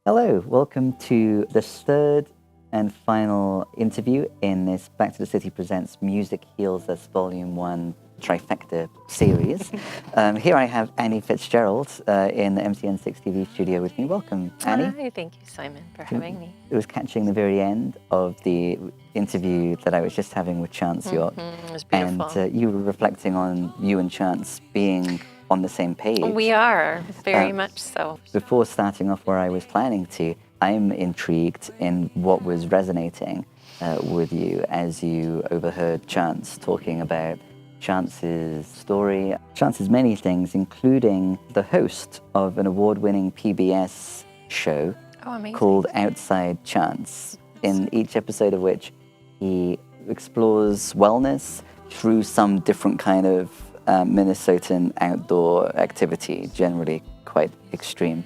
Hello, welcome to the third and final interview in this Back to the City Presents Music Heals Us Volume 1 trifecta series. Here I have Annie Fitzgerald in the MCN6 TV studio with me. Welcome, Annie. Hi, thank you, Simon, for having me. It was catching the very end of the interview that I was just having with Chance York. It was beautiful. And you were reflecting on you and Chance being on the same page. We are, very much so. Before starting off where I was planning to, I'm intrigued in what was resonating with you as you overheard Chance talking about Chance's story, Chance's many things, including the host of an award-winning PBS show called Outside Chance, in each episode of which he explores wellness through some different kind of Minnesotan outdoor activity, generally quite extreme.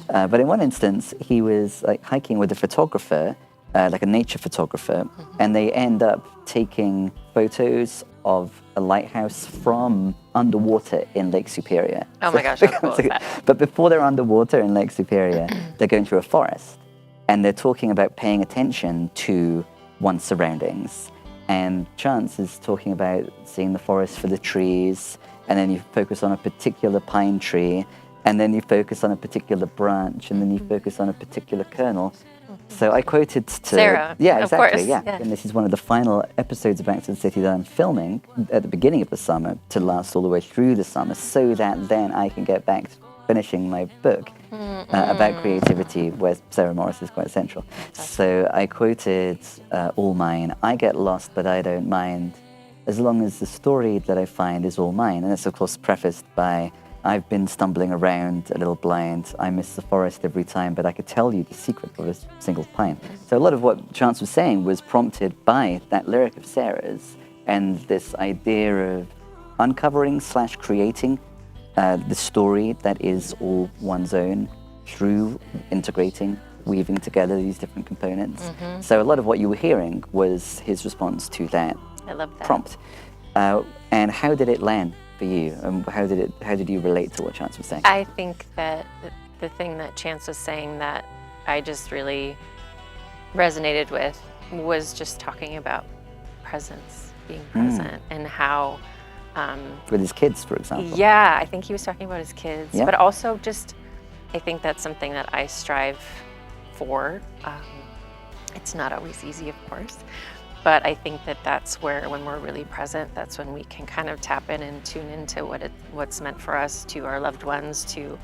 But in one instance, he was like hiking with a photographer, like a nature photographer, and they end up taking photos of a lighthouse from underwater in Lake Superior. Oh my gosh, how cool is that? But before they're underwater in Lake Superior, they're going through a forest, and they're talking about paying attention to one's surroundings. And Chance is talking about seeing the forest for the trees, and then you focus on a particular pine tree, and then you focus on a particular branch, and then you focus on a particular kernel. So I quoted to Sarah. Yeah, of exactly. Course. Yeah. And this is one of the final episodes of Back to the City that I'm filming at the beginning of the summer to last all the way through the summer, so that then I can get back to finishing my book about creativity, where Sarah Morris is quite central. So I quoted all mine. I get lost, but I don't mind, as long as the story that I find is all mine. And it's of course prefaced by, I've been stumbling around a little blind. I miss the forest every time, but I could tell you the secret of a single pine. So a lot of what Chance was saying was prompted by that lyric of Sarah's and this idea of uncovering / creating the story that is all one's own through integrating, weaving together these different components. So a lot of what you were hearing was his response to that I love that. prompt. And how did it land for you? How did you relate to what Chance was saying? I think that the thing that Chance was saying that I just really resonated with was just talking about presence, being present, and how With his kids, for example. yeah, I think he was talking about his kids, Yeah. but also just, I think that's something that I strive for. It's not always easy, of course, but I think that that's where, when we're really present, that's when we can kind of tap in and tune into what's meant for us, to our loved ones, to,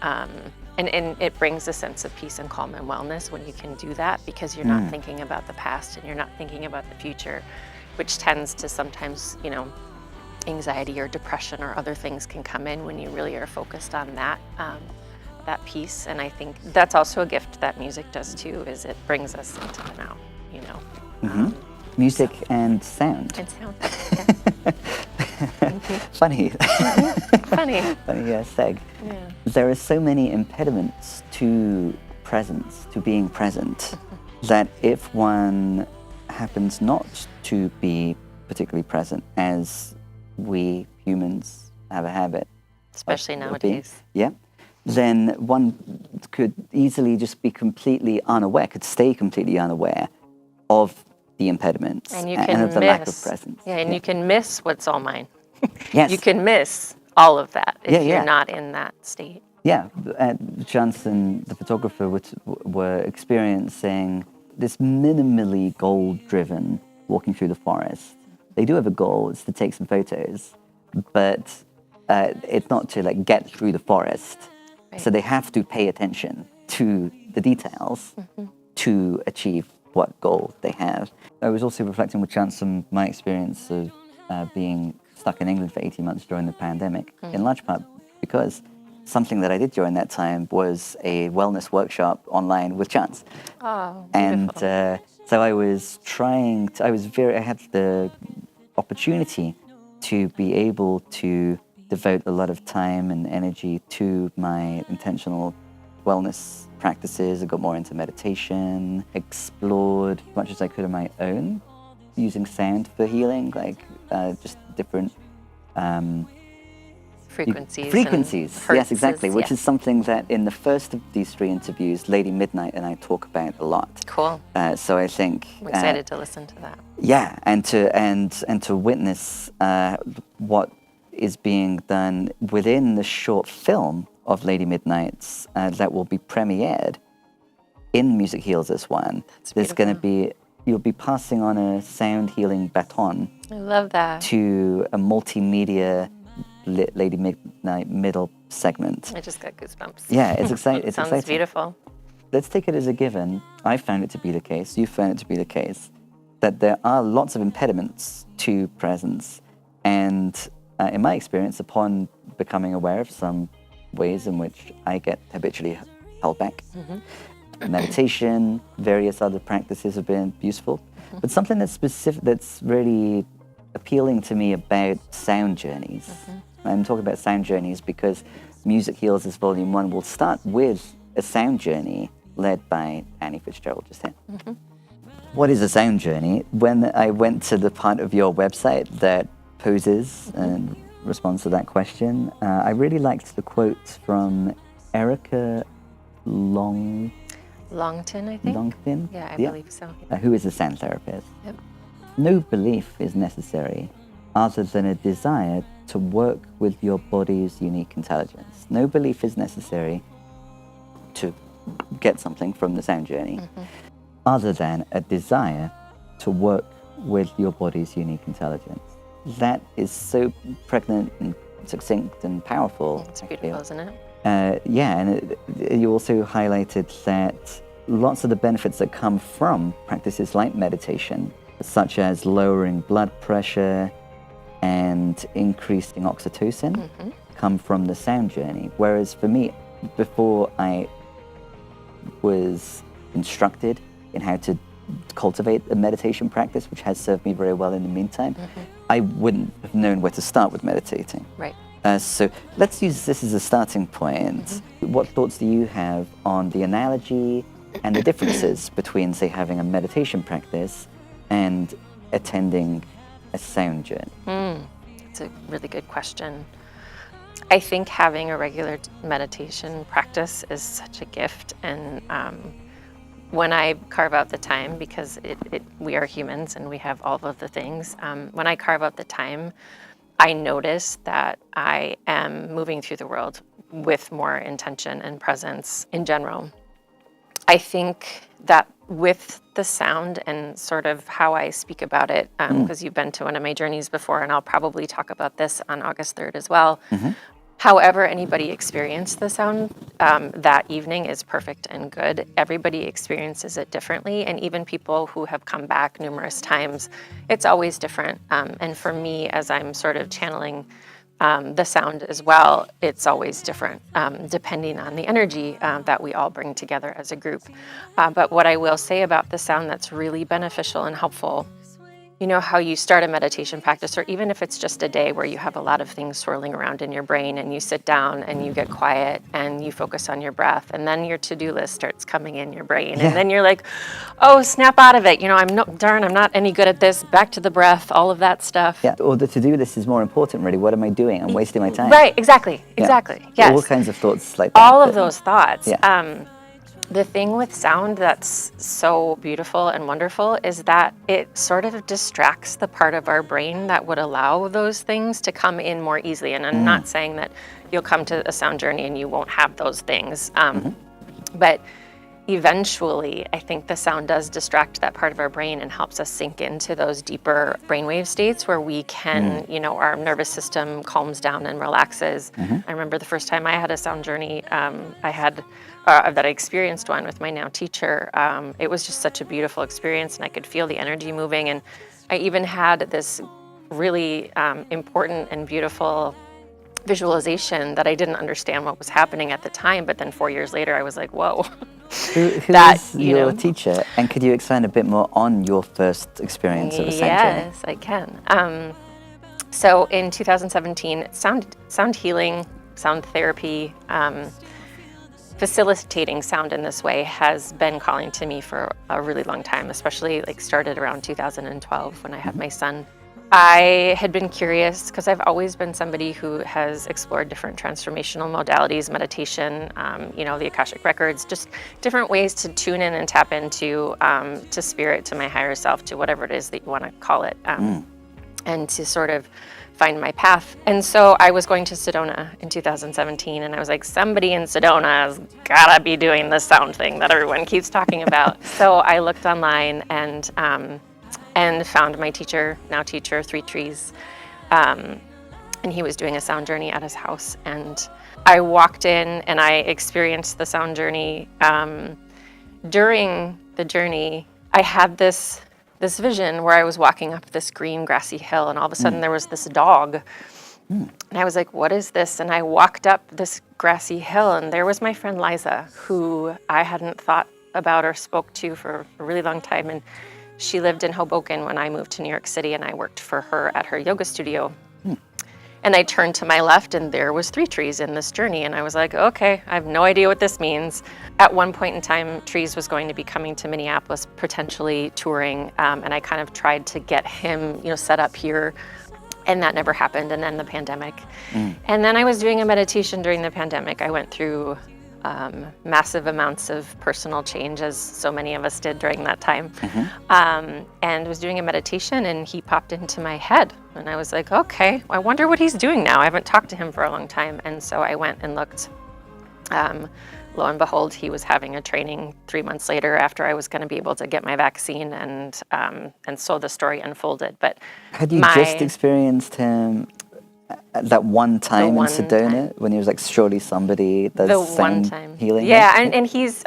and it brings a sense of peace and calm and wellness when you can do that, because you're not thinking about the past and you're not thinking about the future, which tends to sometimes, anxiety or depression or other things can come in when you really are focused on that piece. And I think that's also a gift that music does too, is it brings us into the now, Music and sound. And sound, yes. Funny. Funny. Funny seg. Yeah. There are so many impediments to presence, to being present, that if one happens not to be particularly present, as we humans have a habit, Especially of being, nowadays. then one could easily just be completely unaware, could stay completely unaware of the impediments And you can of the miss. lack of presence. Yeah, and you can miss what's all mine. Yes. You can miss all of that if Yeah, you're yeah. not in that state. Yeah, Johnson, the photographer, were experiencing this minimally goal-driven walking through the forest. They do have a goal, it's to take some photos, but it's not to like get through the forest. Right. So they have to pay attention to the details to achieve what goal they have. I was also reflecting with Chance on my experience of being stuck in England for 18 months during the pandemic, in large part because something that I did during that time was a wellness workshop online with Chance. Oh, And beautiful. so I was I had the opportunity to be able to devote a lot of time and energy to my intentional wellness practices. I got more into meditation, explored as much as I could on my own, using sound for healing, like just different frequencies. Frequencies, And yes, exactly, which yeah. is something that in the first of these 3 interviews, Lady Midnight and I talk about a lot. Cool. So I think I'm excited to listen to that. yeah, and to witness what is being done within the short film of Lady Midnight's that will be premiered in Music Heals This One. There's going to be, you'll be passing on a sound healing baton. I love that. To a multimedia Lady Midnight middle segment. I just got goosebumps. Yeah, it's exciting. It's Sounds exciting. beautiful. Let's take it as a given. I found it to be the case. You found it to be the case that there are lots of impediments to presence, and in my experience, upon becoming aware of some ways in which I get habitually held back, meditation, various other practices have been useful. But something that's specific, that's really appealing to me about sound journeys. I'm talking about sound journeys because Music Heals This Volume 1 will start with a sound journey led by Annie Fitzgerald just here. What is a sound journey? When I went to the part of your website that poses and responds to that question, I really liked the quote from Erica Longton, I think. Longton? Yeah, I believe so. Who is a sound therapist. Yep. No belief is necessary other than a desire to work with your body's unique intelligence. No belief is necessary to get something from the sound journey other than a desire to work with your body's unique intelligence. That is so pregnant and succinct and powerful. It's beautiful, isn't it? Yeah, and you also highlighted that lots of the benefits that come from practices like meditation, such as lowering blood pressure and increasing oxytocin, come from the sound journey. Whereas for me, before I was instructed in how to cultivate a meditation practice, which has served me very well in the meantime, I wouldn't have known where to start with meditating. Right. So let's use this as a starting point. What thoughts do you have on the analogy and the differences between, say, having a meditation practice and attending a sound journey? It's a really good question. I think having a regular meditation practice is such a gift, and when I carve out the time, because we are humans and we have all of the things, when I carve out the time, I notice that I am moving through the world with more intention and presence in general. I think that with the sound and sort of how I speak about it, because you've been to one of my journeys before, and I'll probably talk about this on August 3rd as well. However anybody experienced the sound that evening is perfect and good. Everybody experiences it differently, and even people who have come back numerous times, it's always different. And for me, as I'm sort of channeling the sound as well, it's always different depending on the energy that we all bring together as a group. But what I will say about the sound that's really beneficial and helpful, you know how you start a meditation practice, or even if it's just a day where you have a lot of things swirling around in your brain and you sit down and you get quiet and you focus on your breath, and then your to-do list starts coming in your brain, and then you're like, oh, snap out of it. You know, I'm not any good at this. Back to the breath, all of that stuff. Yeah, or the to-do list is more important, really. What am I doing? I'm wasting my time. Right, exactly. Yes. All kinds of thoughts like that. All of those thoughts. Yeah. The thing with sound that's so beautiful and wonderful is that it sort of distracts the part of our brain that would allow those things to come in more easily. And I'm not saying that you'll come to a sound journey and you won't have those things. But eventually, I think the sound does distract that part of our brain and helps us sink into those deeper brainwave states where we can, you know, our nervous system calms down and relaxes. I remember the first time I had a sound journey, that I experienced one with my now teacher. It was just such a beautiful experience, and I could feel the energy moving. And I even had this really important and beautiful visualization that I didn't understand what was happening at the time, but then 4 years later, I was like, whoa. Who is your teacher? And could you expand a bit more on your first experience of a sound journey? Yes, I can. So in 2017, sound healing, sound therapy, facilitating sound in this way has been calling to me for a really long time, especially like started around 2012 when I had my son. I had been curious because I've always been somebody who has explored different transformational modalities, meditation, the Akashic records, just different ways to tune in and tap into to spirit, to my higher self, to whatever it is that you want to call it, and to sort of find my path. And so I was going to Sedona in 2017, and I was like, somebody in Sedona has gotta be doing this sound thing that everyone keeps talking about. So I looked online and found my teacher, now teacher, Three Trees, and he was doing a sound journey at his house. And I walked in and I experienced the sound journey. During the journey, I had this vision where I was walking up this green grassy hill, and all of a sudden there was this dog. And I was like, what is this? And I walked up this grassy hill, and there was my friend Liza, who I hadn't thought about or spoke to for a really long time. And she lived in Hoboken when I moved to New York City, and I worked for her at her yoga studio. And I turned to my left, and there was Three Trees in this journey. And I was like, okay, I have no idea what this means. At one point in time, Trees was going to be coming to Minneapolis, potentially touring. And I kind of tried to get him, set up here. And that never happened. And then the pandemic. And then I was doing a meditation during the pandemic. I went through massive amounts of personal change, as so many of us did during that time, and was doing a meditation, and he popped into my head, and I was like, okay, I wonder what he's doing now. I haven't talked to him for a long time. And so I went and looked. Lo and behold, he was having a training 3 months later after I was going to be able to get my vaccine, and so the story unfolded. But had you just experienced him that one time in Sedona when he was like, surely somebody does sound healing? Yeah, and he's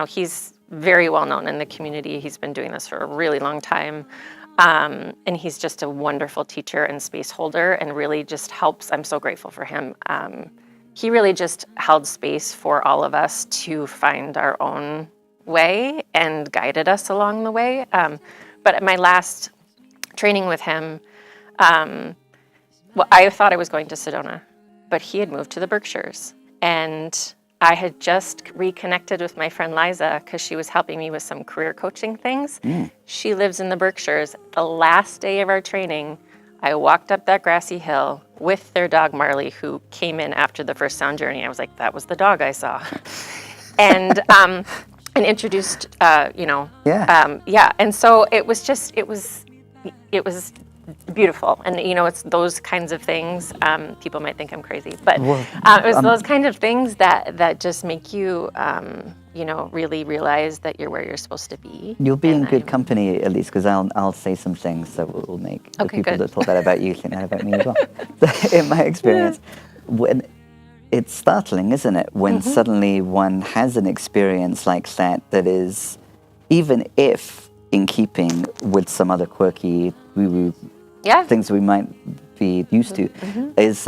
he's very well known in the community. He's been doing this for a really long time, and he's just a wonderful teacher and space holder, and really just helps. I'm so grateful for him. He really just held space for all of us to find our own way and guided us along the way. But at my last training with him, well, I thought I was going to Sedona, but he had moved to the Berkshires. And I had just reconnected with my friend Liza because she was helping me with some career coaching things. She lives in the Berkshires. The last day of our training, I walked up that grassy hill with their dog Marley, who came in after the first sound journey. I was like, that was the dog I saw. And introduced, and so it was beautiful. And, it's those kinds of things. People might think I'm crazy, but it was those kind of things that just make you, really realize that you're where you're supposed to be. You'll be in good company, at least, because I'll say some things that will make the people that thought that about you think that about me as well. In my experience, when it's startling, isn't it? When suddenly one has an experience like that is, even if in keeping with some other quirky woo-woo things we might be used to, is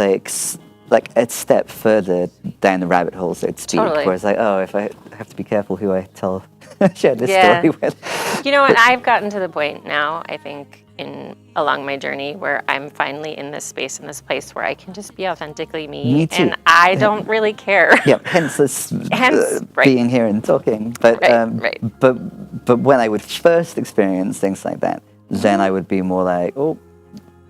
like a step further down the rabbit hole, so to speak. Where it's like, oh, if I have to be careful who I share this story with. And I've gotten to the point now, I think, along my journey, where I'm finally in this space, in this place where I can just be authentically me too. And I don't really care. Yeah, hence this being here and talking. But but when I would first experience things like that, then I would be more like, oh,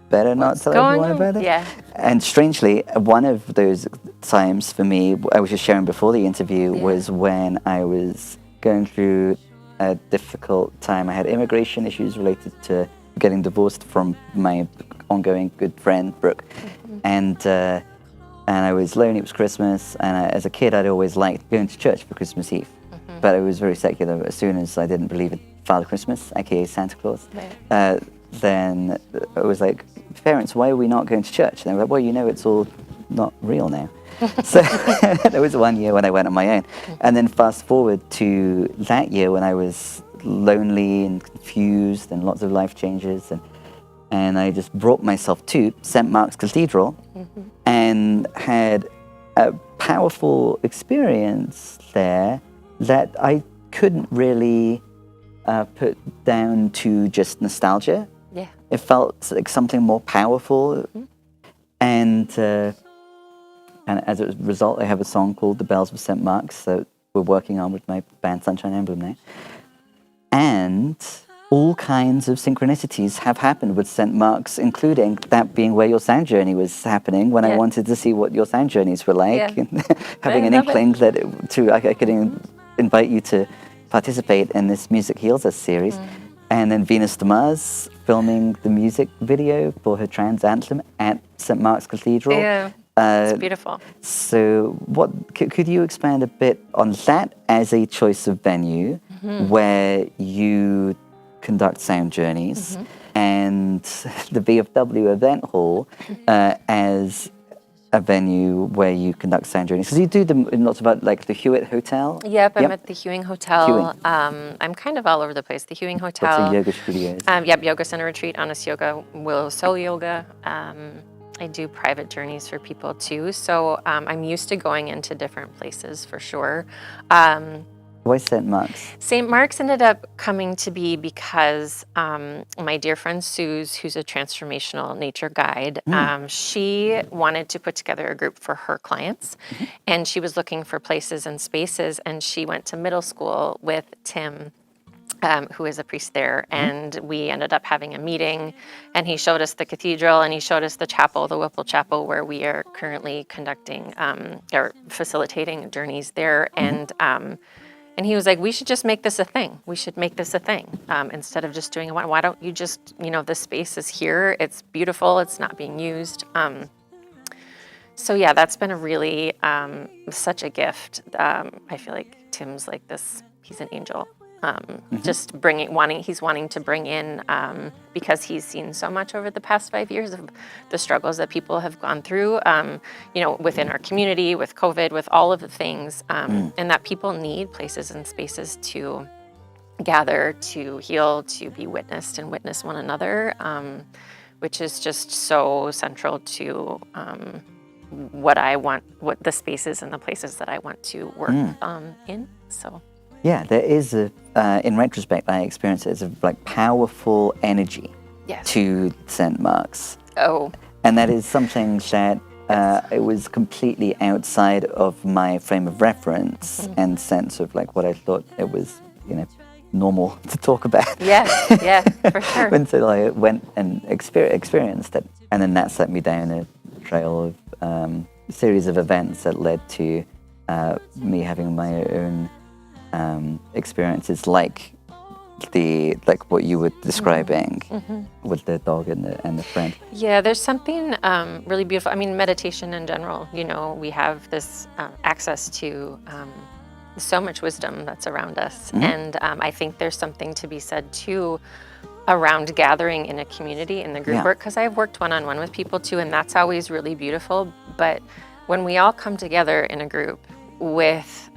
better not tell everyone about it. Yeah. And strangely, one of those times for me, I was just sharing before the interview, was when I was going through a difficult time. I had immigration issues related to getting divorced from my ongoing good friend, Brooke. And I was lonely. It was Christmas. And as a kid, I'd always liked going to church for Christmas Eve. But it was very secular. As soon as I didn't believe in Father Christmas, aka Santa Claus, then it was like, parents, why are we not going to church? And they were like, well, it's all not real now. So there was 1 year when I went on my own. And then fast forward to that year when I was lonely and confused and lots of life changes. And I just brought myself to St. Mark's Cathedral and had a powerful experience there that I couldn't really put down to just nostalgia. Yeah. It felt like something more powerful. And as a result, I have a song called The Bells of St. Mark's that we're working on with my band Sunshine Emblem now. And all kinds of synchronicities have happened with St. Mark's, including that being where your sound journey was happening when I wanted to see what your sound journeys were like. Yeah. And having an inkling that I could invite you to participate in this Music Heals Us series. And then Venus de Mars filming the music video for her trans anthem at St. Mark's Cathedral. Yeah, it's beautiful. So could you expand a bit on that as a choice of venue where you conduct sound journeys, and the VFW event hall as a venue where you conduct sound journeys? Because you do them in lots of like the Hewitt Hotel. Yep, I'm at the Hewing Hotel. Hewing. I'm kind of all over the place. The Hewing Hotel. Lots of yoga studios. Yep, Yoga Center Retreat, Honest Yoga, Willow Soul Yoga. I do private journeys for people too. So I'm used to going into different places for sure. Why St. Mark's? St. Mark's ended up coming to be because my dear friend Suze, who's a transformational nature guide, she wanted to put together a group for her clients, and she was looking for places and spaces, and she went to middle school with Tim, who is a priest there, and we ended up having a meeting, and he showed us the cathedral, and he showed us the chapel, the Whipple Chapel, where we are currently conducting or facilitating journeys there, and he was like, we should just make this a thing. We should make this a thing instead of just doing it. Why don't you just, the space is here. It's beautiful. It's not being used. So yeah, that's been a really, such a gift. I feel like Tim's like this, he's an angel. Just he's wanting to bring in, because he's seen so much over the past 5 years of the struggles that people have gone through, within our community, with COVID, with all of the things, and that people need places and spaces to gather, to heal, to be witnessed and witness one another, which is just so central to what I want, what the spaces and the places that I want to work in. So. Yeah, there is in retrospect, I experience it as a like powerful energy to St. Mark's. Oh. And that is something that it was completely outside of my frame of reference and sense of like what I thought it was, normal to talk about. Yeah, for sure. Until I went and experienced it. And then that set me down a trail of a series of events that led to me having my own experiences like what you were describing with the dog and the friend. Yeah, there's something really beautiful. I mean, meditation in general, we have this access to so much wisdom that's around us. And I think there's something to be said too around gathering in a community in the group work, because I've worked one-on-one with people too, and that's always really beautiful. But when we all come together in a group with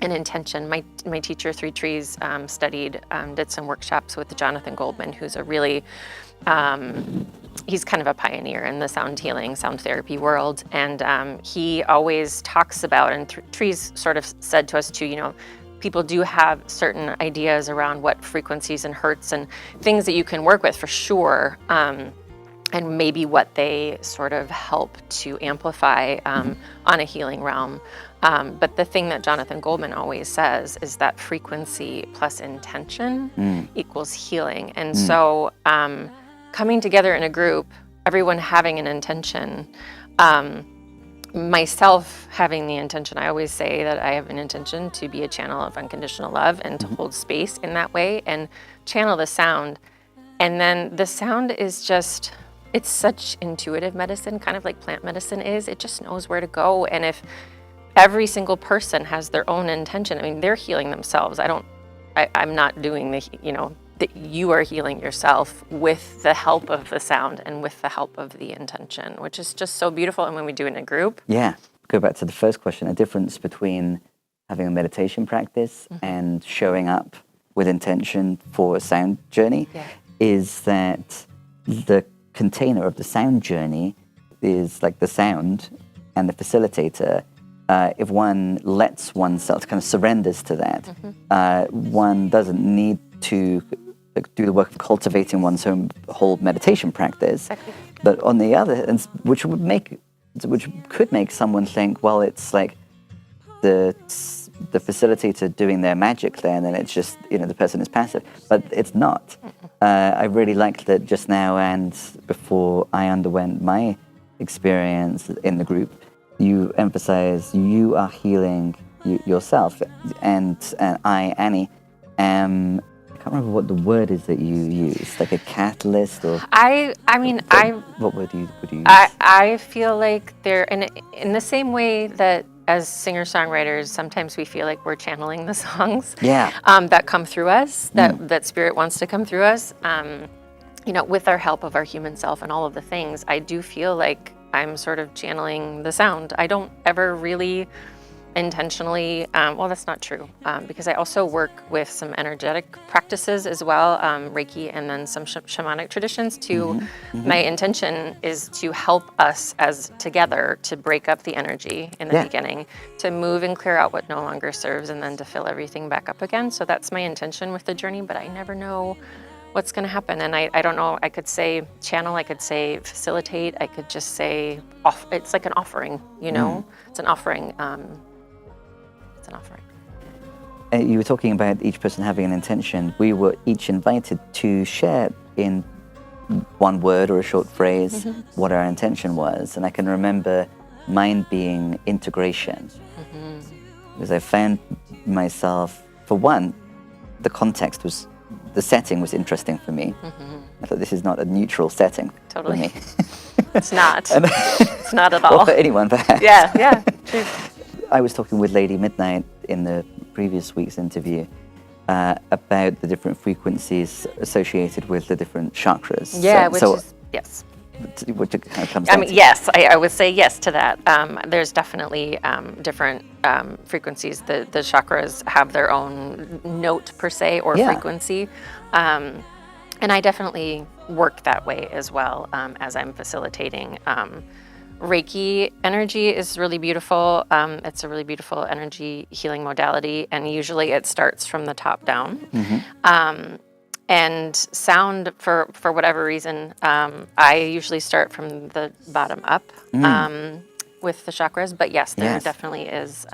an intention. My teacher, Three Trees, did some workshops with Jonathan Goldman, who's a really, he's kind of a pioneer in the sound healing, sound therapy world. And he always talks about, and Trees sort of said to us too, people do have certain ideas around what frequencies and hertz and things that you can work with for sure. And maybe what they sort of help to amplify on a healing realm. But the thing that Jonathan Goldman always says is that frequency plus intention equals healing. And so coming together in a group, everyone having an intention, myself having the intention, I always say that I have an intention to be a channel of unconditional love and to hold space in that way and channel the sound. And then the sound is just, it's such intuitive medicine, kind of like plant medicine is. It just knows where to go. And if every single person has their own intention, I mean, they're healing themselves. I'm not doing that you are healing yourself with the help of the sound and with the help of the intention, which is just so beautiful. And when we do it in a group. Yeah. Go back to the first question, a difference between having a meditation practice and showing up with intention for a sound journey is that the container of the sound journey is like the sound and the facilitator. If one lets oneself, kind of surrenders to that, one doesn't need to do the work of cultivating one's own whole meditation practice. Exactly. But on the other hand, which could make someone think, well, it's like the the facilitator doing their magic there, and then it's just, the person is passive. But it's not. I really liked that just now, and before I underwent my experience in the group, you emphasize you are healing yourself, and I, Annie, am. I can't remember what the word is that you use, like a catalyst or. What would you use? I feel like they're in the same way that as singer-songwriters, sometimes we feel like we're channeling the songs that come through us, that spirit wants to come through us. With our help of our human self and all of the things, I do feel like I'm sort of channeling the sound. I don't ever really intentionally, well, that's not true, because I also work with some energetic practices as well, Reiki, and then some shamanic traditions too. My intention is to help us as together to break up the energy in the beginning, to move and clear out what no longer serves, and then to fill everything back up again. So that's my intention with the journey, but I never know what's going to happen. And I don't know, I could say channel, I could say facilitate, I could just say it's like an offering, it's an offering. It's an offering. You were talking about each person having an intention. We were each invited to share in one word or a short phrase what our intention was. And I can remember mine being integration. Because I found myself, for one, the setting was interesting for me. I thought this is not a neutral setting for me. It's not. It's not at all. Or for anyone, perhaps. Yeah, true. I was talking with Lady Midnight in the previous week's interview about the different frequencies associated with the different chakras. Yeah, yes. Which it kind of comes down to. Yes, I would say yes to that. There's definitely different frequencies. The chakras have their own note per se, or frequency. And I definitely work that way as well as I'm facilitating. Reiki energy is really beautiful. It's a really beautiful energy healing modality, and usually it starts from the top down. And sound, for whatever reason, I usually start from the bottom up with the chakras. But yes, there definitely is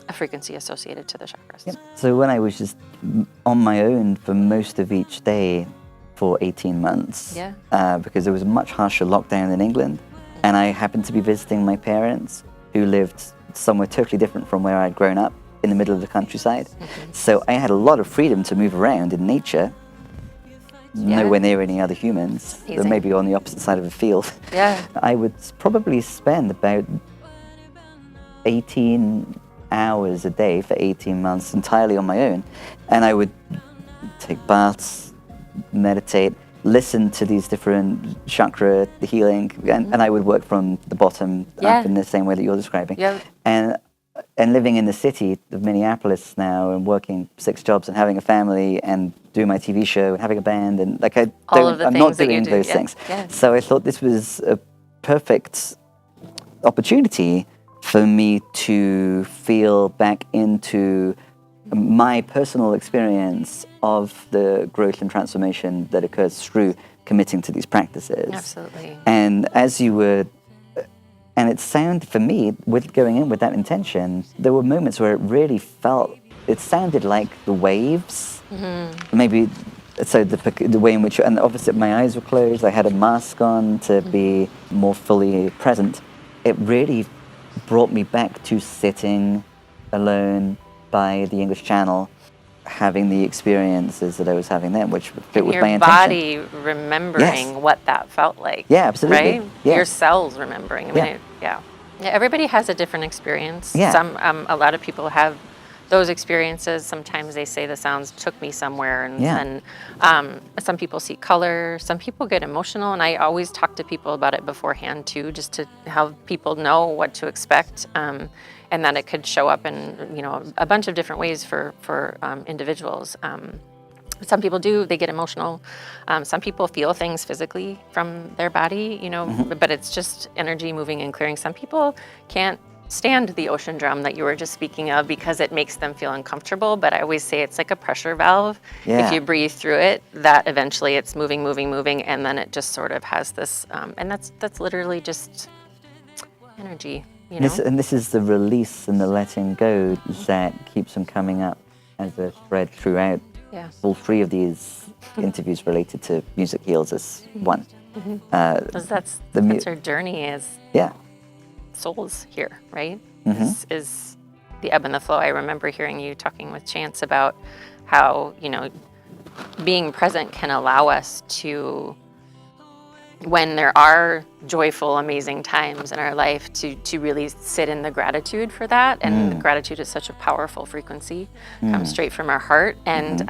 a frequency associated to the chakras. Yep. So when I was just on my own for most of each day for 18 months, because there was a much harsher lockdown in England, and I happened to be visiting my parents who lived somewhere totally different from where I'd grown up, in the middle of the countryside. So I had a lot of freedom to move around in nature, nowhere near any other humans, or maybe on the opposite side of a field. I would probably spend about 18 hours a day for 18 months entirely on my own. And I would take baths, meditate, listen to these different chakra healing, and I would work from the bottom up in the same way that you're describing. And living in the city of Minneapolis now, and working 6 jobs and having a family and doing my TV show and having a band, and like I'm not doing those things. So I thought this was a perfect opportunity for me to feel back into my personal experience of the growth and transformation that occurs through committing to these practices. Absolutely. And as you were, and it sounded for me, with going in with that intention, there were moments where it sounded like the waves. Maybe, so the way in which, and obviously my eyes were closed, I had a mask on to be more fully present. It really brought me back to sitting alone by the English Channel, having the experiences that I was having then, which fit with my intention. Your body remembering what that felt like. Yeah, absolutely. Right? Yeah. Your cells remembering. I mean, everybody has a different experience. Yeah. A lot of people have those experiences. Sometimes they say the sounds took me somewhere, and some people see color. Some people get emotional, and I always talk to people about it beforehand too, just to have people know what to expect. And that it could show up in, a bunch of different ways for individuals. Some people they get emotional. Some people feel things physically from their body, but it's just energy moving and clearing. Some people can't stand the ocean drum that you were just speaking of because it makes them feel uncomfortable. But I always say it's like a pressure valve. If you breathe through it, that eventually it's moving, and then it just sort of has this, and that's literally just energy. you know? This is the release and the letting go that keeps them coming up as a thread throughout. Yeah. All 3 of these interviews related to Music Heals as one. 'Cause that's our journey as Yeah. souls here, right? Is the ebb and the flow. I remember hearing you talking with Chance about how, you know, being present can allow us to, when there are joyful, amazing times in our life, to really sit in the gratitude for that. And gratitude is such a powerful frequency, comes straight from our heart. And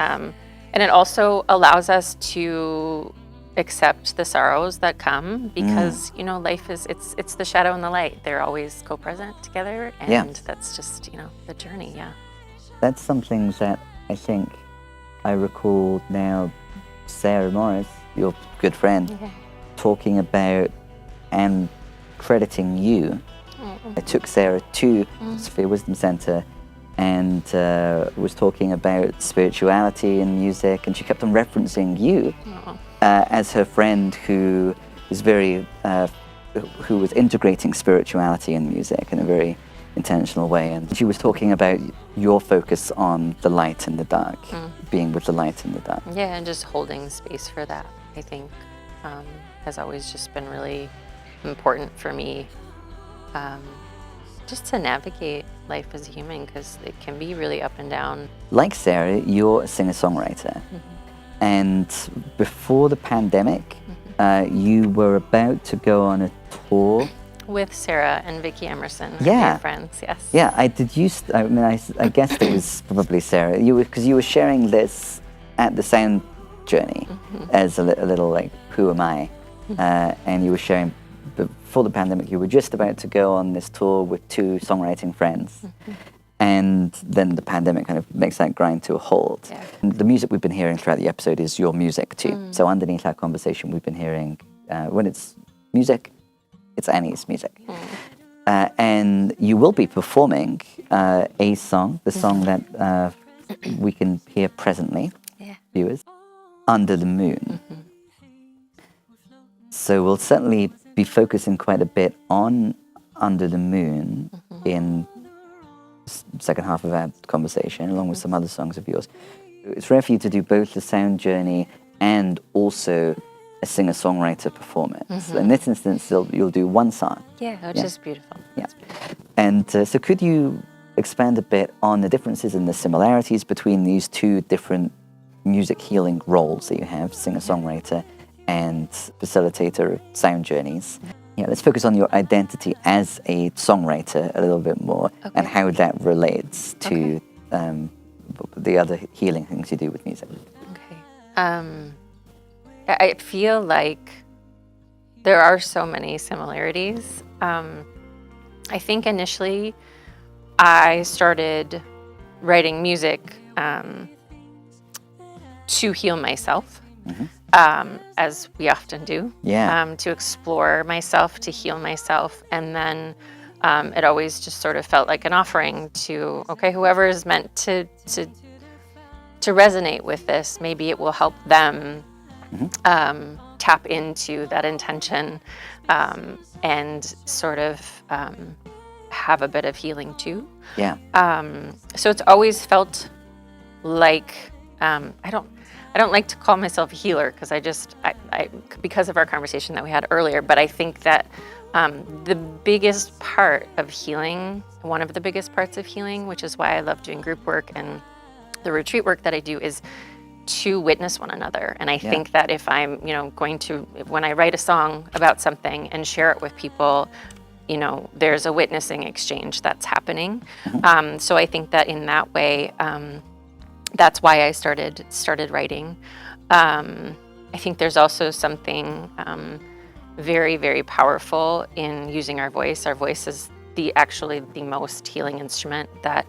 it also allows us to accept the sorrows that come, because you know, life is it's the shadow and the light. They're always co-present together, and that's just, you know, the journey. That's something that I think I recall now Sarah Morris, your good friend, talking about and crediting you. I took Sarah to Sophia Wisdom Center and was talking about spirituality and music, and she kept on referencing you as her friend who was who was integrating spirituality and music in a very intentional way. And she was talking about your focus on the light and the dark, being with the light and the dark. Yeah, and just holding space for that, I think, has always just been really important for me, just to navigate life as a human, because it can be really up and down. Like Sarah, you're a singer-songwriter. And before the pandemic, you were about to go on a tour With Sarah and Vicki Emerson, our dear friends, yes. Yeah, I guess it was probably Sarah. Because you were sharing this at the Sound Journey as a little like, who am I? And you were sharing, before the pandemic, you were just about to go on this tour with 2 songwriting friends. And then the pandemic kind of makes that grind to a halt. Yeah. And the music we've been hearing throughout the episode is your music too. So underneath our conversation, we've been hearing, when it's music, it's Annie's music. And you will be performing a song, the song that we can hear presently, viewers, Under the Moon. So we'll certainly be focusing quite a bit on Under the Moon in second half of our conversation, along with some other songs of yours. It's rare for you to do both the Sound Journey and also a singer-songwriter performance. In this instance, you'll do one song. Which is beautiful. Yeah. And so could you expand a bit on the differences and the similarities between these 2 different music healing roles that you have, singer-songwriter and facilitator of Sound Journeys? Yeah, let's focus on your identity as a songwriter a little bit more, and how that relates to the other healing things you do with music. I feel like there are so many similarities. I think initially I started writing music to heal myself. As we often do, to explore myself, to heal myself. And then it always just sort of felt like an offering to, whoever is meant to resonate with this, maybe it will help them tap into that intention and sort of have a bit of healing too. So it's always felt like, I don't like to call myself a healer, because I because of our conversation that we had earlier, but I think that the biggest part of healing, one of the biggest parts of healing, which is why I love doing group work and the retreat work that I do, is to witness one another. And I think that if I'm, when I write a song about something and share it with people, there's a witnessing exchange that's happening. So I think that in that way, that's why I started writing. I think there's also something very, very powerful in using our voice. Our voice is actually the most healing instrument that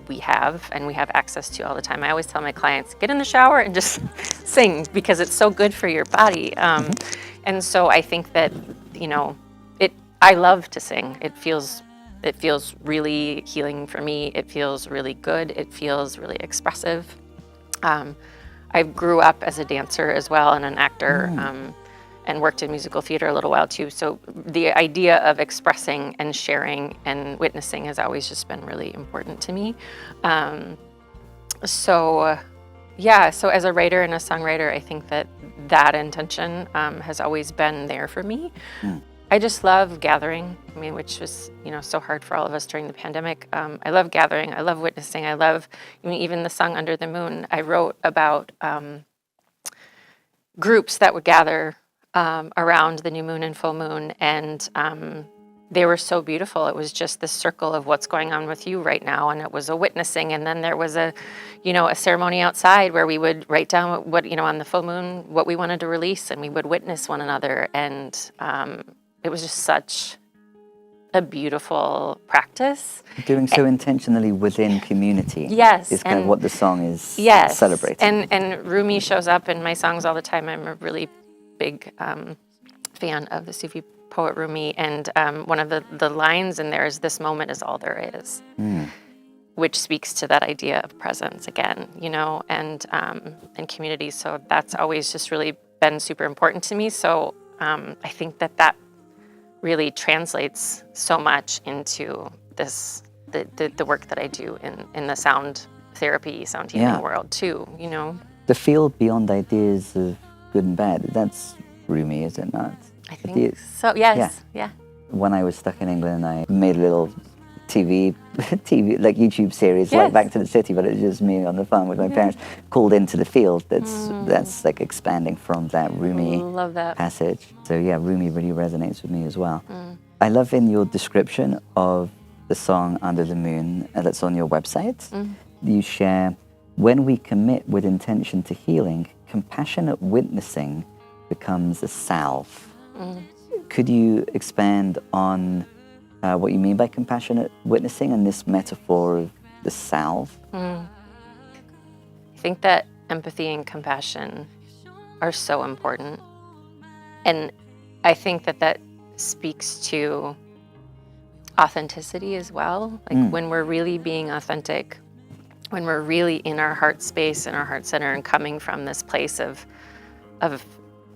we have, and we have access to all the time. I always tell my clients, get in the shower and just sing, because it's so good for your body. And so I think that, I love to sing. It feels really healing for me. It feels really good. It feels really expressive. I grew up as a dancer as well, and an actor. and worked in musical theater a little while too. So the idea of expressing and sharing and witnessing has always just been really important to me. So as a writer and a songwriter, I think that intention has always been there for me. I just love gathering, which was, so hard for all of us during the pandemic. I love gathering. I love witnessing. I love, even the song Under the Moon, I wrote about groups that would gather around the new moon and full moon. And they were so beautiful. It was just this circle of what's going on with you right now. And it was a witnessing. And then there was a ceremony outside where we would write down what, on the full moon, what we wanted to release, and we would witness one another. And it was just such a beautiful practice. Doing so intentionally within community. Yes. Is kind of what the song is celebrating. And Rumi shows up in my songs all the time. I'm a really big fan of the Sufi poet Rumi. And one of the lines in there is, "This moment is all there is," which speaks to that idea of presence again, and community. So that's always just really been super important to me. So I think that really translates so much into the work that I do in the sound therapy, sound healing world too, The field beyond ideas of good and bad, that's Rumi, is it not? I think so, yes. Yeah. When I was stuck in England, I made a little TV, like YouTube series, like Back to the City, but it was just me on the farm with my parents, called Into the Field. That's like expanding from that Rumi love that passage. So Rumi really resonates with me as well. I love in your description of the song Under the Moon that's on your website, you share, "When we commit with intention to healing, compassionate witnessing becomes a salve." Could you expand on what you mean by compassionate witnessing and this metaphor of the salve? I think that empathy and compassion are so important. And I think that speaks to authenticity as well. Like when we're really being authentic, when we're really in our heart space and our heart center and coming from this place of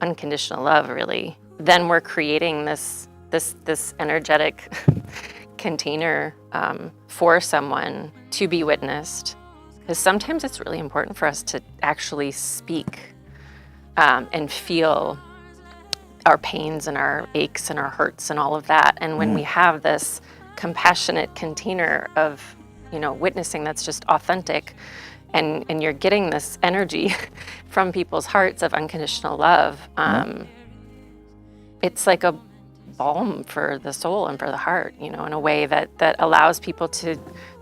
unconditional love, really, then we're creating this energetic container for someone to be witnessed. Because sometimes it's really important for us to actually speak and feel our pains and our aches and our hurts and all of that. And when we have this compassionate container of, witnessing that's just authentic, and you're getting this energy from people's hearts of unconditional love, it's like a balm for the soul and for the heart, in a way that allows people to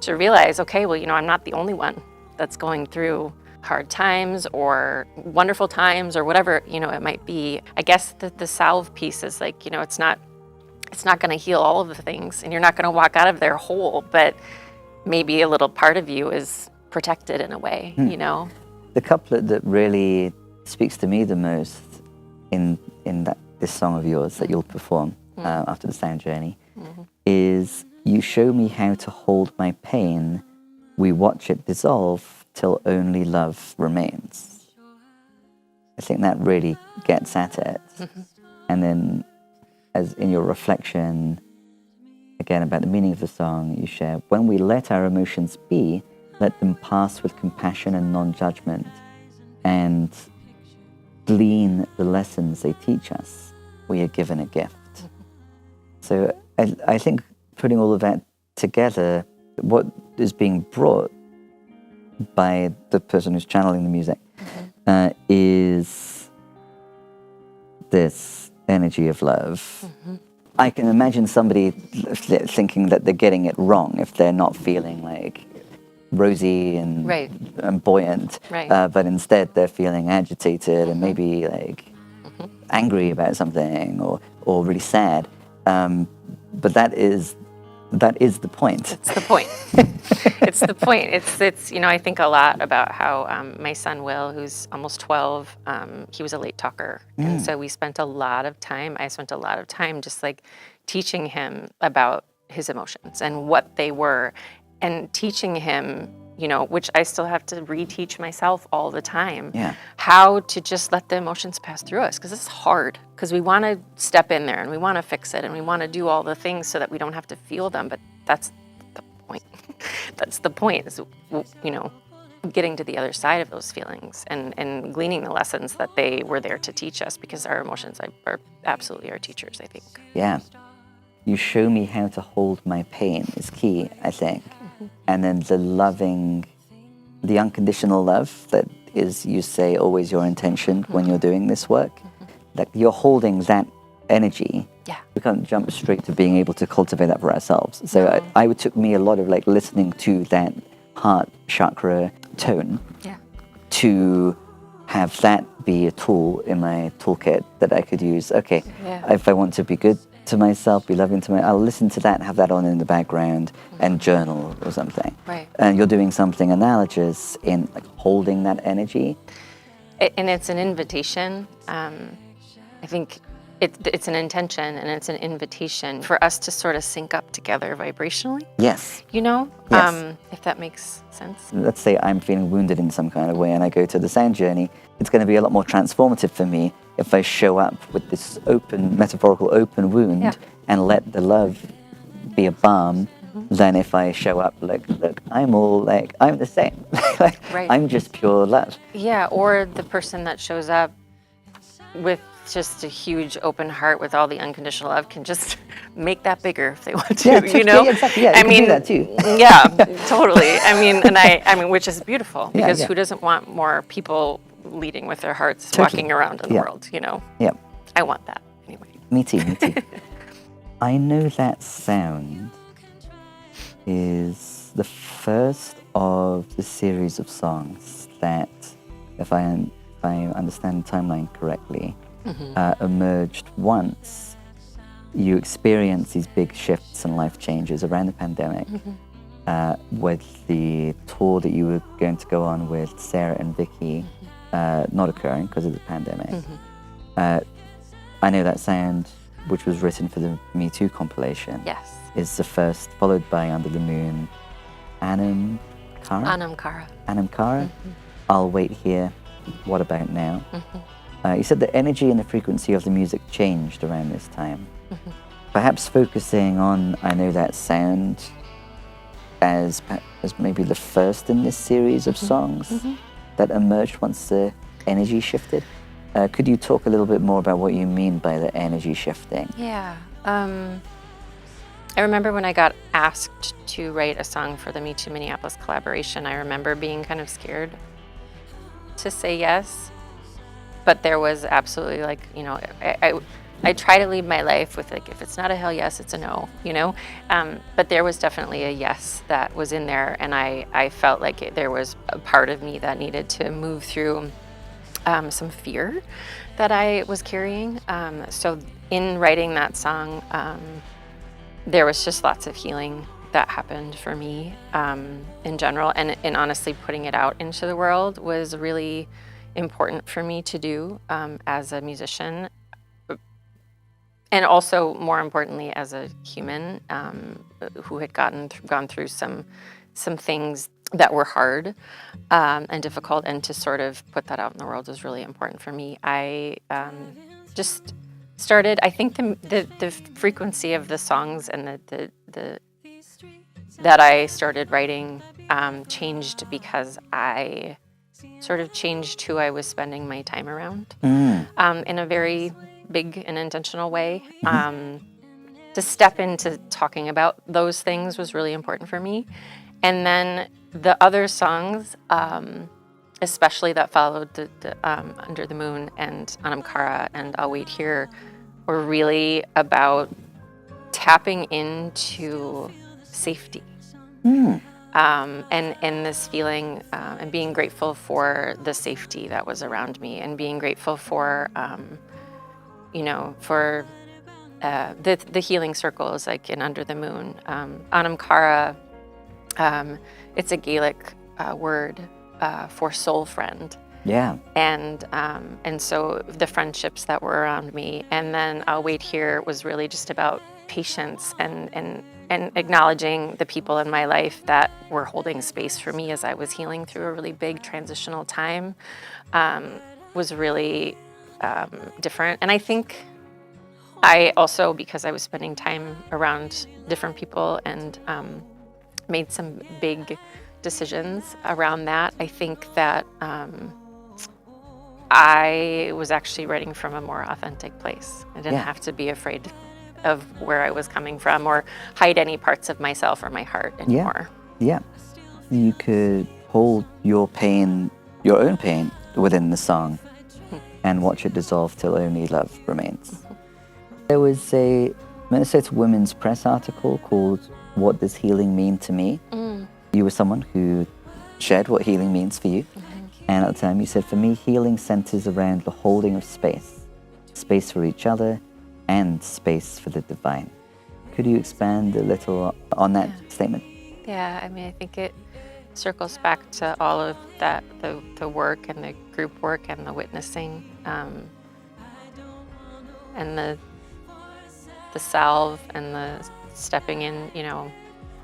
realize, okay, well, I'm not the only one that's going through hard times or wonderful times or whatever, it might be. I guess that the salve piece is like, it's not going to heal all of the things, and you're not going to walk out of there whole, but maybe a little part of you is protected in a way, The couplet that really speaks to me the most in this song of yours that you'll perform after the sound journey is, "You show me how to hold my pain, we watch it dissolve till only love remains." I think that really gets at it. And then as in your reflection again about the meaning of the song, you share, "When we let our emotions be, let them pass with compassion and non-judgment, and glean the lessons they teach us, we are given a gift." So I think putting all of that together, what is being brought by the person who's channeling the music is this energy of love. I can imagine somebody thinking that they're getting it wrong if they're not feeling like rosy and buoyant, but instead they're feeling agitated and maybe like angry about something or really sad. But that is the point. It's the point. It's the point. It's I think a lot about how my son Will, who's almost 12, he was a late talker. And so I spent a lot of time just like teaching him about his emotions and what they were, and teaching him which I still have to reteach myself all the time. Yeah. How to just let the emotions pass through us, because it's hard, because we want to step in there and we want to fix it and we want to do all the things so that we don't have to feel them. But that's the point. That's the point, is, getting to the other side of those feelings and gleaning the lessons that they were there to teach us, because our emotions are absolutely our teachers, I think. Yeah. You show me how to hold my pain is key, I think. And then the unconditional love that is, you say, always your intention when you're doing this work. Like, you're holding that energy. Yeah. We can't jump straight to being able to cultivate that for ourselves. So it took me a lot of listening to that heart chakra tone to have that be a tool in my toolkit that I could use. Okay, if I want to be good to myself, be loving to I'll listen to that, have that on in the background and journal or something. Right. And you're doing something analogous in holding that energy. And it's an invitation. I think it's an intention and it's an invitation for us to sort of sync up together vibrationally. Yes. Yes. If that makes sense. Let's say I'm feeling wounded in some kind of way and I go to the sound journey, it's going to be a lot more transformative for me if I show up with this metaphorical open wound and let the love be a balm than if I show up look, I'm the same. Right. I'm just pure love. Yeah, or the person that shows up with just a huge open heart with all the unconditional love can just make that bigger if they want to, Yeah, exactly. Yeah, you can do that too. Yeah, totally. I mean, which is beautiful, because who doesn't want more people leading with their hearts, walking around in the world, Yeah. I want that anyway. Me too. I know that sound is the first of the series of songs that, if I understand the timeline correctly, emerged once you experienced these big shifts and life changes around the pandemic, with the tour that you were going to go on with Sarah and Vicky not occurring because of the pandemic. I know that sound, which was written for the Me Too compilation, is the first, followed by Under the Moon, Anam Cara. I'll Wait Here, What About Now? You said the energy and the frequency of the music changed around this time. Perhaps focusing on I Know That Sound as maybe the first in this series of songs that emerged once the energy shifted. Could you talk a little bit more about what you mean by the energy shifting? Yeah. I remember when I got asked to write a song for the Me Too Minneapolis collaboration, I remember being kind of scared to say yes. But there was absolutely I try to lead my life with if it's not a hell yes, it's a no, But there was definitely a yes that was in there, and I felt like there was a part of me that needed to move through some fear that I was carrying. So in writing that song, there was just lots of healing that happened for me in general, and honestly putting it out into the world was really important for me to do as a musician, and also more importantly as a human who had gone through some things that were hard and difficult, and to sort of put that out in the world was really important for me. I just started, I think the frequency of the songs and the that I started writing changed because I sort of changed who I was spending my time around in a very big and intentional way. To step into talking about those things was really important for me. And then the other songs, especially that followed the Under the Moon and Anam Cara and I'll Wait Here, were really about tapping into safety. And this feeling and being grateful for the safety that was around me, and being grateful for, for the healing circles, like in Under the Moon. Anam Cara, it's a Gaelic word for soul friend. Yeah. And so the friendships that were around me. And then I'll Wait Here was really just about patience and and acknowledging the people in my life that were holding space for me as I was healing through a really big transitional time was really different. And I think I also, because I was spending time around different people and made some big decisions around that, I think that I was actually writing from a more authentic place. I didn't have to be afraid of where I was coming from or hide any parts of myself or my heart anymore. Yeah. You could hold your pain, your own pain, within the song and watch it dissolve till only love remains. There was a Minnesota Women's Press article called "What Does Healing Mean to Me?" You were someone who shared what healing means for you. And at the time you said, for me, healing centers around the holding of space. Space for each other and space for the divine. Could you expand a little on that statement? Yeah, I mean, I think it circles back to all of that, the work and the group work and the witnessing and the salve and the stepping in,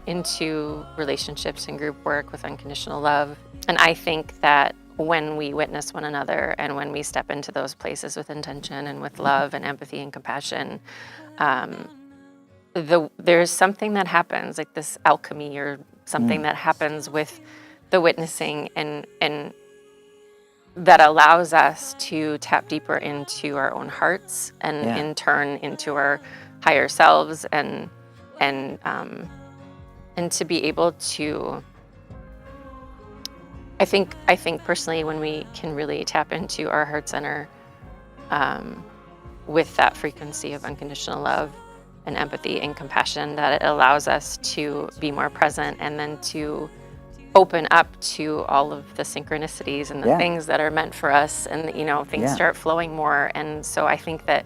into relationships and group work with unconditional love. And I think that when we witness one another and when we step into those places with intention and with love and empathy and compassion, there's something that happens, like this alchemy or something that happens with the witnessing and that allows us to tap deeper into our own hearts and in turn into our higher selves and to be able to, I think personally, when we can really tap into our heart center with that frequency of unconditional love and empathy and compassion, that it allows us to be more present and then to open up to all of the synchronicities and the things that are meant for us, and things start flowing more. And so I think that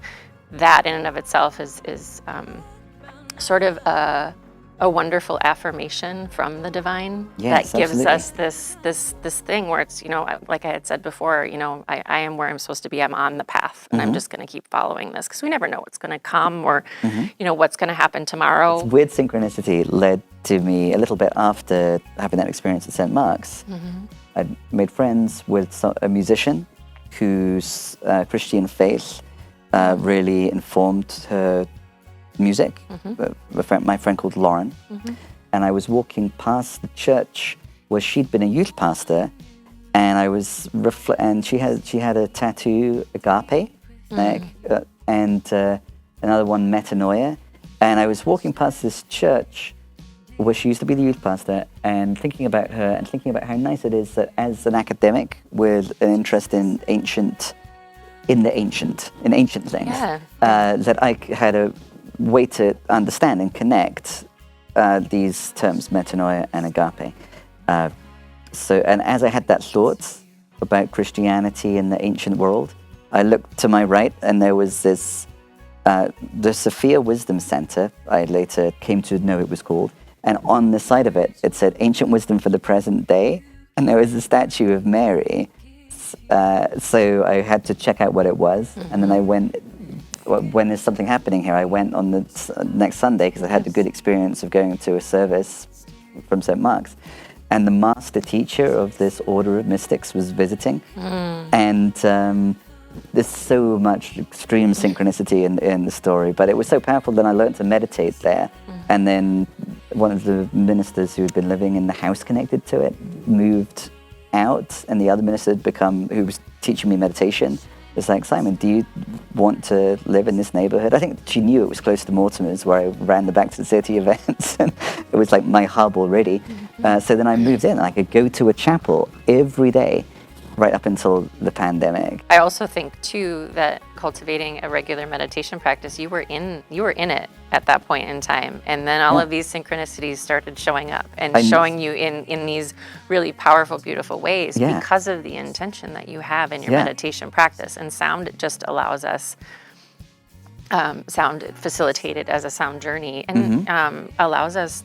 in and of itself is sort of a wonderful affirmation from the divine that gives us this thing where it's, like I had said before, I am where I'm supposed to be. I'm on the path, and I'm just going to keep following this because we never know what's going to come or, what's going to happen tomorrow. It's weird synchronicity led to me a little bit after having that experience at St. Mark's. I made friends with a musician whose Christian faith really informed her music, my friend called Lauren, and I was walking past the church where she'd been a youth pastor, and I was and she had a tattoo, agape, and another one, metanoia, and I was walking past this church where she used to be the youth pastor, and thinking about her and thinking about how nice it is that as an academic with an interest in ancient things, that I had a way to understand and connect these terms, metanoia and agape. And as I had that thought about Christianity in the ancient world, I looked to my right, and there was this, the Sophia Wisdom Center, I later came to know it was called, and on the side of it, it said Ancient Wisdom for the Present Day, and there was a statue of Mary. So I had to check out what it was, and then I went, when there's something happening here, I went on the next Sunday because I had the good experience of going to a service from St. Mark's, and the master teacher of this order of mystics was visiting, and there's so much extreme synchronicity in the story, but it was so powerful that I learned to meditate there, and then one of the ministers who had been living in the house connected to it moved out, and the other minister who was teaching me meditation, was like, Simon, do you want to live in this neighborhood? I think she knew it was close to Mortimer's, where I ran the Back to the City events, and it was like my hub already. So then I moved in, and I could go to a chapel every day, right up until the pandemic. I also think too that cultivating a regular meditation practice, you were in it at that point in time, and then all of these synchronicities started showing up and showing you in these really powerful, beautiful ways because of the intention that you have in your meditation practice. And sound just allows us, sound facilitated as a sound journey, and allows us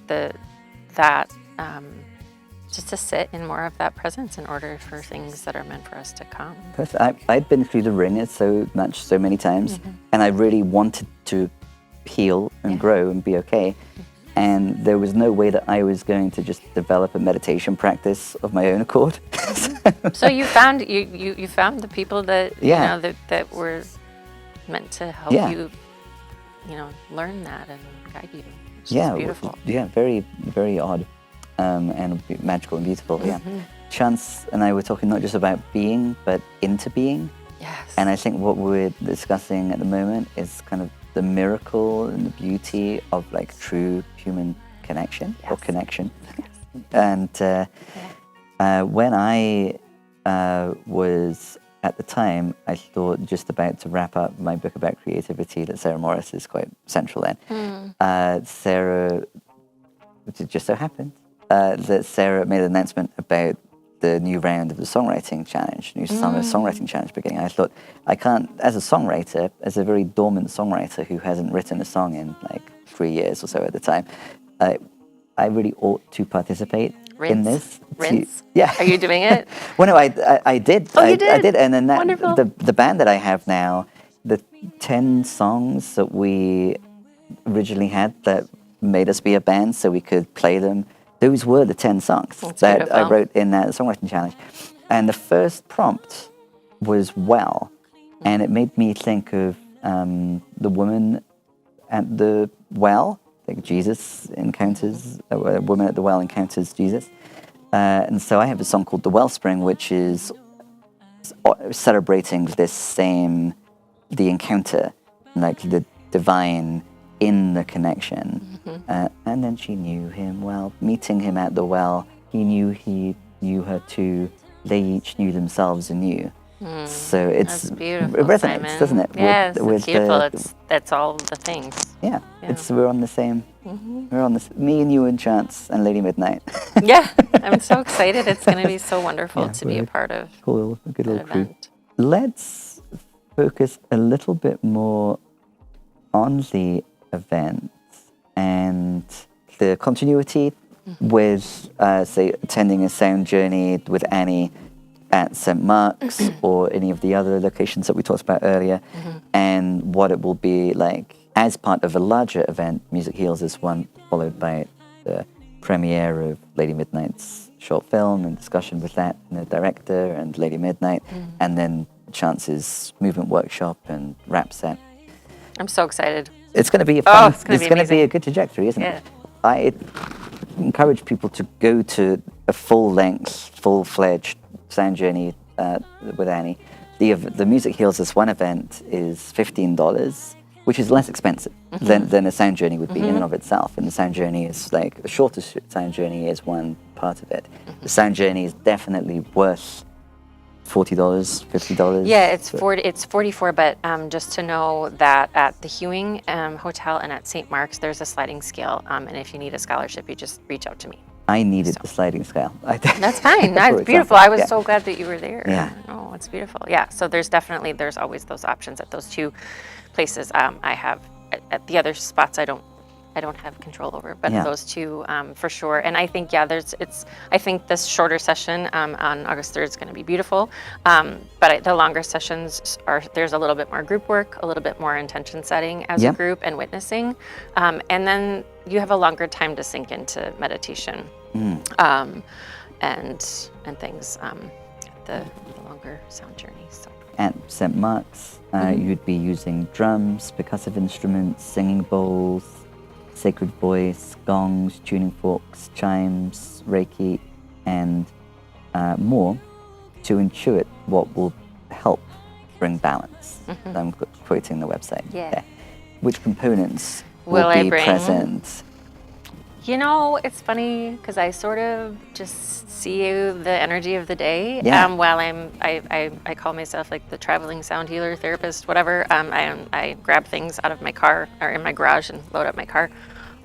just to sit in more of that presence in order for things that are meant for us to come. Perfect. I'd been through the ringer so many times, and I really wanted to heal and grow and be okay. And there was no way that I was going to just develop a meditation practice of my own accord. So you found you found the people that Yeah. you know that were meant to help Yeah. you learn that and guide you. Which Yeah, is beautiful. Yeah, very, very odd, and magical and beautiful. Yeah, Chance and I were talking not just about being, but into being. Yes. And I think what we're discussing at the moment is kind of the miracle and the beauty of like true human connection or Yes. connection. And when I was at the time, I thought just about to wrap up my book about creativity that Sarah Morris is quite central in. Sarah, it just so happened that Sarah made an announcement about the new round of the songwriting challenge, new summer songwriting challenge beginning. I thought, I can't, as a songwriter, as a very dormant songwriter who hasn't written a song in like 3 years or so at the time, I really ought to participate in this. Rinse? Yeah. Are you doing it? Well, no, I did. Oh, you I did? did, and then Wonderful. the band that I have now, the 10 songs that we originally had that made us be a band, so we could play them. Those were the 10 songs That's that beautiful. I wrote in that songwriting challenge, and the first prompt was "well," and it made me think of the woman at the well. Like Jesus encounters a woman at the well encounters Jesus. And so I have a song called The Wellspring, which is celebrating the encounter, like the divine in the connection. And then she knew him well, meeting him at the well. He knew her too. They each knew themselves anew. So That's beautiful, it resonates, Simon. doesn't it? Yes, with it's beautiful. That's all the things. Yeah, we're on the same. We're on this. Me and you and Chance and Lady Midnight. Yeah, I'm so excited. It's going to be so wonderful to be a part of Cool, a good that little crew. event. Let's focus a little bit more on the event and the continuity with, say, attending a sound journey with Annie at St. Mark's or any of the other locations that we talked about earlier, and what it will be like as part of a larger event. Music Heals is one, followed by the premiere of Lady Midnight's short film and discussion with that and the director and Lady Midnight, and then Chance's movement workshop and rap set. I'm so excited. It's going to be a fun. it's gonna be going to be amazing. a good trajectory, isn't Yeah. it? I encourage people to go to a full-length, full-fledged sound journey with Annie. The Music Heals This One event is $15, which is less expensive than a sound journey would be in and of itself. And the sound journey is like a shorter sound journey is one part of it. The sound journey is definitely worth $40, $50. Yeah, it's 40. It's 44. But just to know that at the Hewing Hotel and at St. Mark's, there's a sliding scale. And if you need a scholarship, you just reach out to me. I needed the sliding scale. That's fine. For That's beautiful. example. I was Yeah. so glad that you were there. Yeah. Oh, it's beautiful. Yeah. So there's always those options at those two places. I have at the other spots I don't have control over, but Yeah. those two for sure. And I think I think this shorter session on August 3rd is going to be beautiful. But the longer sessions there's a little bit more group work, a little bit more intention setting as Yeah. a group and witnessing, and then you have a longer time to sink into meditation. And things, the longer sound journey. So. At St. Mark's, you'd be using drums, percussive instruments, singing bowls, sacred voice, gongs, tuning forks, chimes, reiki, and more to intuit what will help bring balance. I'm quoting the website. Yeah. Which components Will will I be bring? present? You know, it's funny because I sort of just see the energy of the day. Yeah. While I call myself like the traveling sound healer, therapist, whatever. I grab things out of my car or in my garage and load up my car.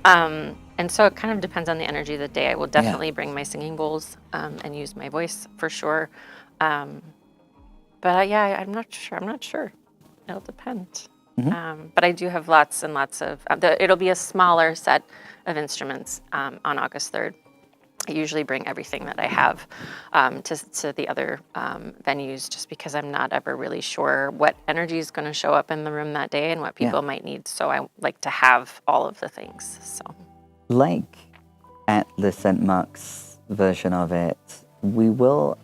And so it kind of depends on the energy of the day. I will definitely bring my singing bowls and use my voice for sure. But yeah, I'm not sure. It'll depend. But I do have lots and lots of. It'll be a smaller set of instruments on August 3rd. I usually bring everything that I have to the other venues, just because I'm not ever really sure what energy is going to show up in the room that day and what people might need. So I like to have all of the things. So. like at the St. Mark's version of it, we will,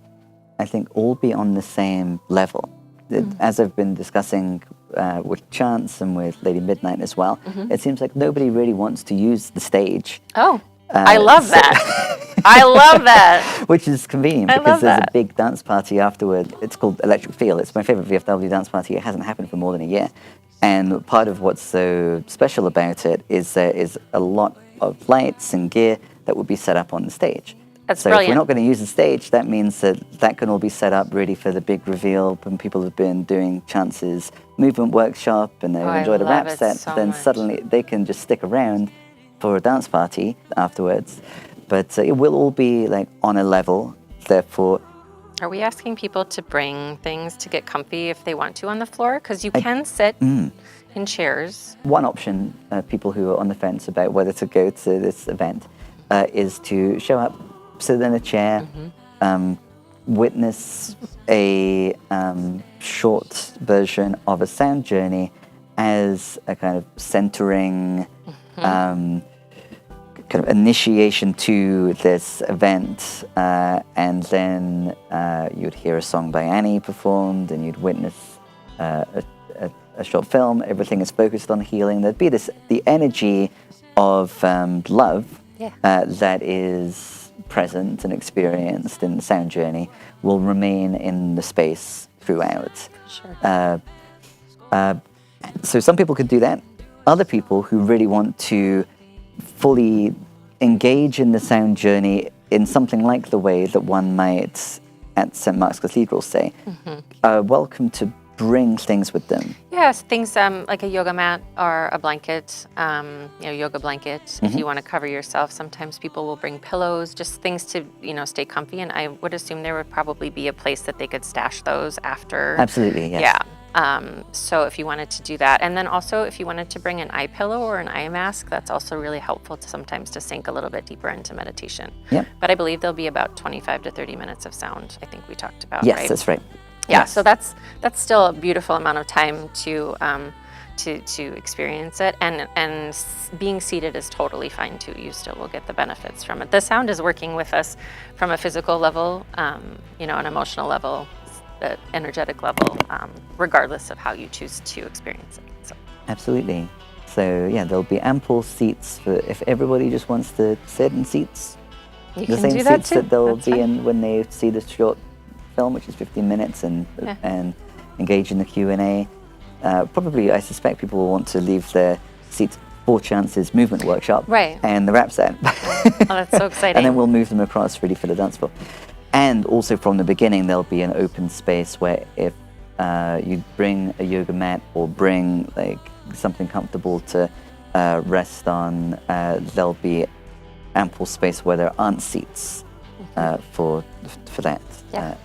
I think, all be on the same level. As I've been discussing with Chance and with Lady Midnight as well, it seems like nobody really wants to use the stage. Oh, I love that. I love that. Which is convenient because there's a big dance party afterward. It's called Electric Feel. It's my favorite VFW dance party. It hasn't happened for more than a year. And part of what's so special about it is there is a lot of lights and gear that will be set up on the stage. That's so brilliant. if we're not going to use the stage, that means that can all be set up ready for the big reveal when people have been doing Chance's movement workshop and they enjoy the rap set. So then much. suddenly they can just stick around for a dance party afterwards. But it will all be like on a level, therefore. Are we asking people to bring things to get comfy if they want to on the floor? Because you can sit in chairs. One option, people who are on the fence about whether to go to this event, is to show up, sit in a chair, witness a short version of a sound journey as a kind of centering, kind of initiation to this event, and then you'd hear a song by Annie performed, and you'd witness a short film. Everything is focused on healing. There'd be the energy of love that is present and experienced in the sound journey will remain in the space throughout. Sure. So some people could do that. Other people who really want to fully engage in the sound journey in something like the way that one might at St. Mark's Cathedral, say, are welcome to bring things with them. Yes, things like a yoga mat or a blanket, yoga blanket. If you want to cover yourself, sometimes people will bring pillows, just things to, stay comfy. And I would assume there would probably be a place that they could stash those after. Absolutely, yes. Yeah. So if you wanted to do that, and then also if you wanted to bring an eye pillow or an eye mask, that's also really helpful sometimes to sink a little bit deeper into meditation. Yep. But I believe there'll be about 25 to 30 minutes of sound, I think we talked about, Yes, right? that's right. Yeah, Yes. so that's still a beautiful amount of time to experience it, and being seated is totally fine too. You still will get the benefits from it. The sound is working with us from a physical level, an emotional level, the energetic level, regardless of how you choose to experience it. So. Absolutely. So yeah, there'll be ample seats for if everybody just wants to sit in seats. You The can same do that seats too. that they'll That's be fine. in when they see the short film, which is 15 minutes, and engage in the Q&A. Probably, I suspect people will want to leave their seats for Chance's movement workshop and the rap set. Oh, that's so exciting. And then we'll move them across ready for the dance floor. And also from the beginning, there'll be an open space where if you bring a yoga mat or bring like something comfortable to rest on, there'll be ample space where there aren't seats for that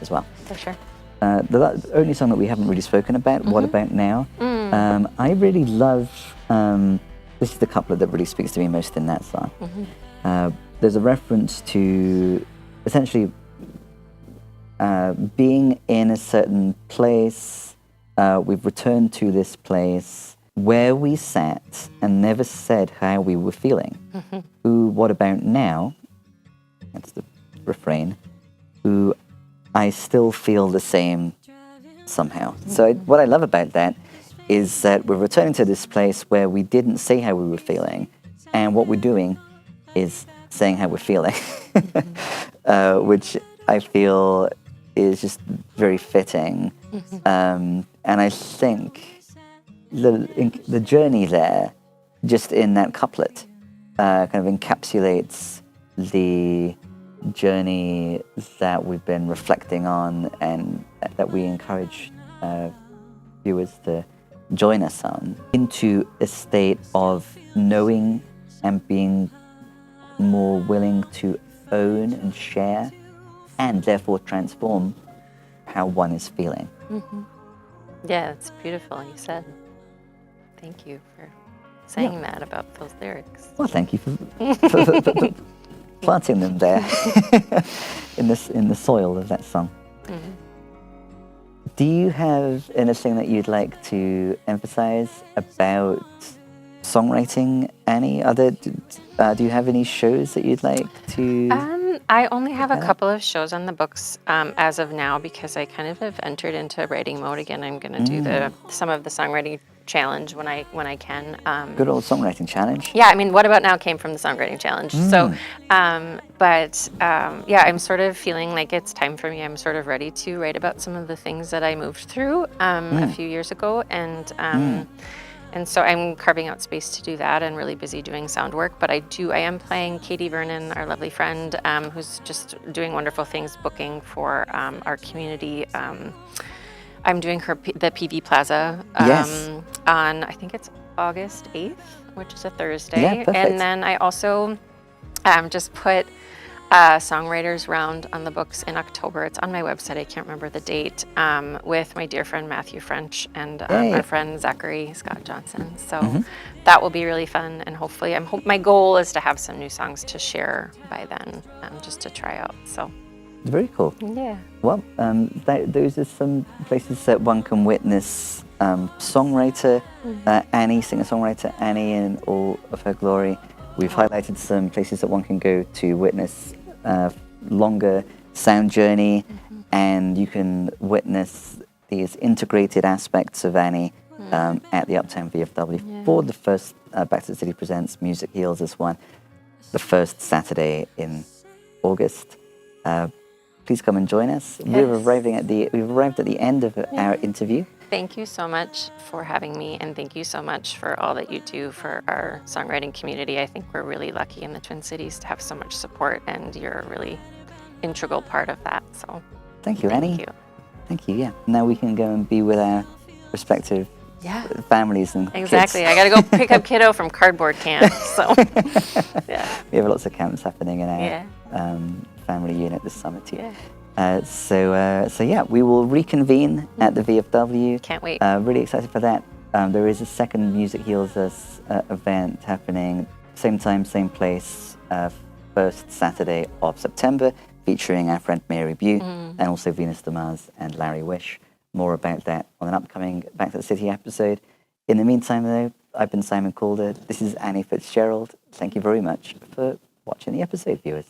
as well. For sure. The only song that we haven't really spoken about, What About Now? I really love, this is the couplet that really speaks to me most in that song. There's a reference to essentially being in a certain place. We've returned to this place where we sat and never said how we were feeling. Ooh, what about now? That's the refrain. Ooh, I still feel the same somehow. So what I love about that is that we're returning to this place where we didn't say how we were feeling, and what we're doing is saying how we're feeling, which I feel is just very fitting. And I think the journey there, just in that couplet, kind of encapsulates the journey that we've been reflecting on and that we encourage viewers to join us on, into a state of knowing and being more willing to own and share and therefore transform how one is feeling. Yeah, it's beautiful, you said. Thank you for saying that about those lyrics. Well, thank you for planting them there in the soil of that song. Do you have anything that you'd like to emphasize about songwriting, Annie? Do you have any shows that you'd like to? I only have a Okay. couple of shows on the books as of now because I kind of have entered into writing mode again. I'm going to do some of the songwriting challenge when I can. Good old songwriting challenge. Yeah, I mean, What About Now came from the songwriting challenge. So, yeah, I'm sort of feeling like it's time for me. I'm sort of ready to write about some of the things that I moved through a few years ago, and so I'm carving out space to do that and really busy doing sound work. But I am playing Katie Vernon, our lovely friend, who's just doing wonderful things, booking for our community. I'm doing the PV Plaza Yes. on, I think it's August 8th, which is a Thursday. Yeah, perfect. And then I also just put Songwriters Round on the books in October. It's on my website. I can't remember the date, with my dear friend Matthew French and our friend Zachary Scott Johnson. So that will be really fun. And hopefully, my goal is to have some new songs to share by then, just to try out. So. Very cool. Yeah. Well, those are some places that one can witness songwriter Annie, singer-songwriter Annie in all of her glory. We've highlighted some places that one can go to witness longer sound journey, and you can witness these integrated aspects of Annie at the Uptown VFW for the first Back to the City Presents Music Heals this one, the first Saturday in August. Please come and join us. Yes. We've arrived at the end of our interview. Thank you so much for having me, and thank you so much for all that you do for our songwriting community. I think we're really lucky in the Twin Cities to have so much support, and you're a really integral part of that. So Thank you, Annie. thank you. Thank you, yeah. Now we can go and be with our respective Yeah. families and Exactly. kids. I got to go pick up kiddo from cardboard camp. So yeah. We have lots of camps happening in our Yeah. family unit this summer too. Yeah. So yeah, we will reconvene at the VFW. Can't wait. Really excited for that. There is a second Music Heals Us event happening, same time, same place, first Saturday of September, featuring our friend Mary Bew and also Venus de Mars and Larry Wish. More about that on an upcoming Back to the City episode. In the meantime, though, I've been Simon Calder. This is Annie Fitzgerald. Thank you very much for watching the episode, viewers.